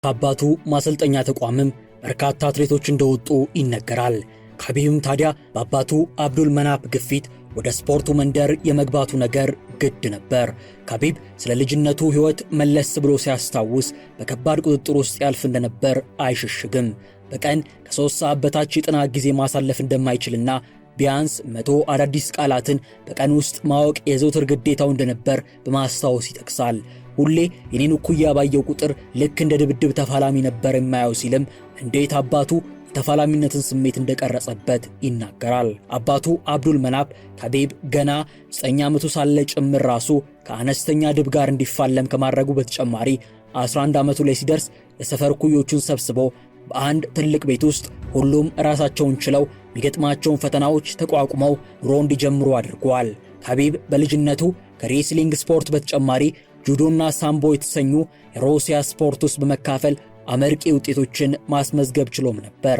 ከአባቱ ማሰልጠኛ ተቋምም በርካታ አትሌቶች እንደወጡ ይነገራል። ካቢብም ታዲያ በአባቱ አብዱል መናፍ ግፊት ወደ ስፖርቱ መንደር የመግባቱ ነገር ግድ ነበር። ካቢብ ስለ ልጅነቱ ሕይወት መለስ ብሎ ሲያስታውስ በከባድ ቁጥጥር ውስጥ ያልፍ እንደነበር አይሸሽግም። በቀን ከ3 ሰዓት በታች የጥናት ጊዜ ማሳለፍ እንደማይችልና ቢያንስ 100 አዳዲስ ቃላትን በቀን ውስጥ ማወቅ የዘውትር ግዴታው እንደነበር በማስታወስ ይጠቅሳል። ሁሌ የኔን እኩያ ባየው ቁጥር ልክ እንደ ድብድብ ተፋላሚ ነበር የማየው ሲልም እንዴት አባቱ የተፋላሚነትን ስሜት እንደቀረጸበት ይናገራል። አባቱ አብዱል መናፍ ካቢብ ገና 9 ዓመቱ ሳለ ጭምር ራሱ ከአነስተኛ ድብ ጋር እንዲፋለም ከማድረጉ በተጨማሪ 11 ዓመቱ ላይ ሲደርስ የሰፈር ኩዮቹን ሰብስቦ በአንድ ትልቅ ቤት ውስጥ ሁሉም ራሳቸውን ችለው የሚገጥማቸውን ፈተናዎች ተቋቁመው ኑሮ እንዲጀምሩ አድርጓል። ካቢብ በልጅነቱ ከሬስሊንግ ስፖርት በተጨማሪ ጁዶና ሳምቦ የተሰኙ የሩሲያ ስፖርት ውስጥ በመካፈል አመርቂ ውጤቶችን ማስመዝገብ ችሎም ነበር።